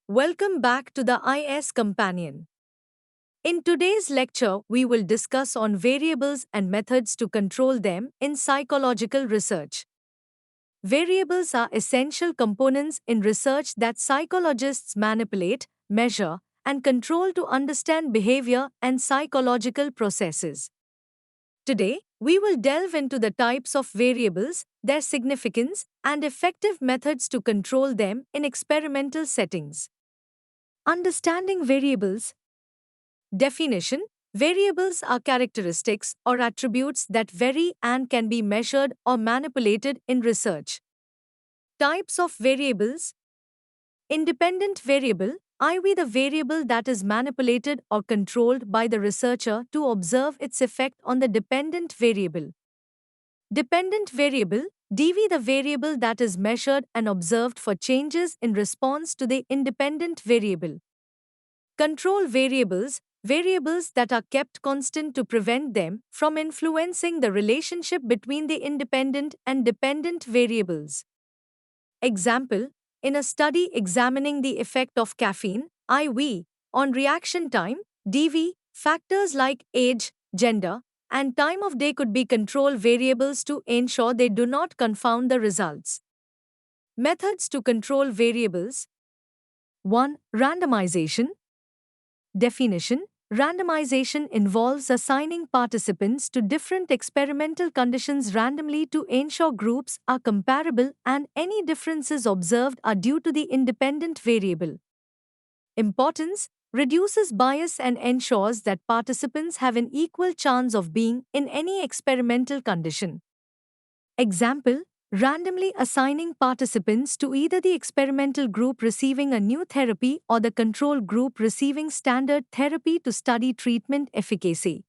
Welcome back to the IS Companion. In today's lecture, we will discuss on variables and methods to control them in psychological research. Variables are essential components in research that psychologists manipulate, measure, and control to understand behavior and psychological processes. Today, we will delve into the types of variables, their significance, and effective methods to control them in experimental settings. Understanding variables. Definition. Variables are characteristics or attributes that vary and can be measured or manipulated in research. Types of variables. Independent variable, i.e., the variable that is manipulated or controlled by the researcher to observe its effect on the dependent variable. Dependent variable, DV, the variable that is measured and observed for changes in response to the independent variable. Control variables, variables that are kept constant to prevent them from influencing the relationship between the independent and dependent variables. Example, in a study examining the effect of caffeine, IV, on reaction time, DV, factors like age, gender, and time of day could be control variables to ensure they do not confound the results. Methods to control variables. 1. Randomization. Definition. Randomization involves assigning participants to different experimental conditions randomly to ensure groups are comparable and any differences observed are due to the independent variable. Importance. Reduces bias and ensures that participants have an equal chance of being in any experimental condition. Example, randomly assigning participants to either the experimental group receiving a new therapy or the control group receiving standard therapy to study treatment efficacy.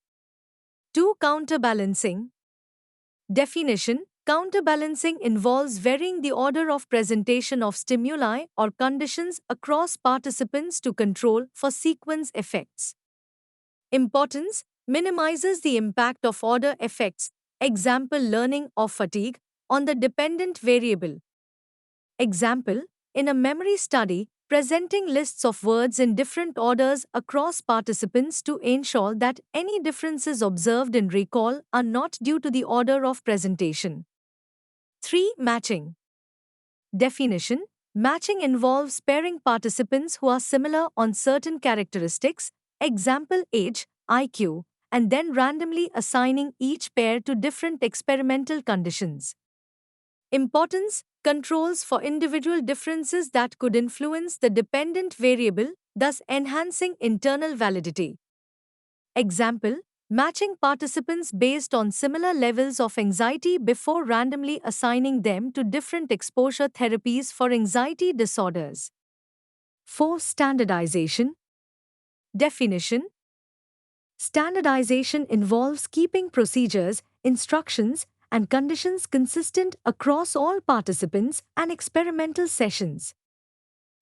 2. Counterbalancing. Definition. Counterbalancing involves varying the order of presentation of stimuli or conditions across participants to control for sequence effects. Importance. Minimizes the impact of order effects, example learning or fatigue, on the dependent variable. Example, in a memory study, presenting lists of words in different orders across participants to ensure that any differences observed in recall are not due to the order of presentation. 3. Matching. Definition. Matching involves pairing participants who are similar on certain characteristics, example age, IQ, and then randomly assigning each pair to different experimental conditions. Importance. Controls for individual differences that could influence the dependent variable, thus enhancing internal validity. Example, matching participants based on similar levels of anxiety before randomly assigning them to different exposure therapies for anxiety disorders. 4. Standardization. Definition. Standardization involves keeping procedures, instructions, and conditions consistent across all participants and experimental sessions.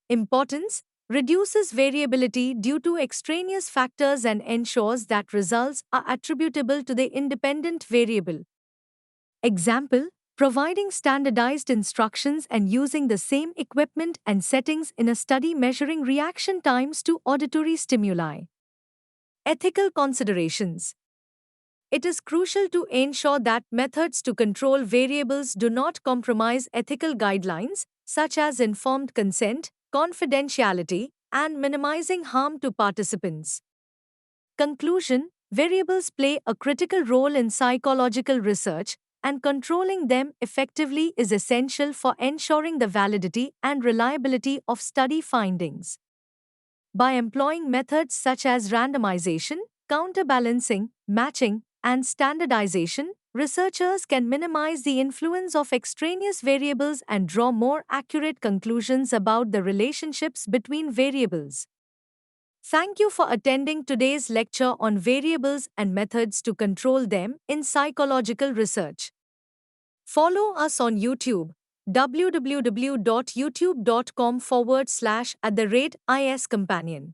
Importance. Reduces variability due to extraneous factors and ensures that results are attributable to the independent variable. Example, providing standardized instructions and using the same equipment and settings in a study measuring reaction times to auditory stimuli. Ethical considerations. It is crucial to ensure that methods to control variables do not compromise ethical guidelines, such as informed consent, confidentiality, and minimizing harm to participants. Conclusion. Variables play a critical role in psychological research, and controlling them effectively is essential for ensuring the validity and reliability of study findings. By employing methods such as randomization, counterbalancing, matching, and standardization, researchers can minimize the influence of extraneous variables and draw more accurate conclusions about the relationships between variables. Thank you for attending today's lecture on variables and methods to control them in psychological research. Follow us on YouTube, www.youtube.com/iscompanion.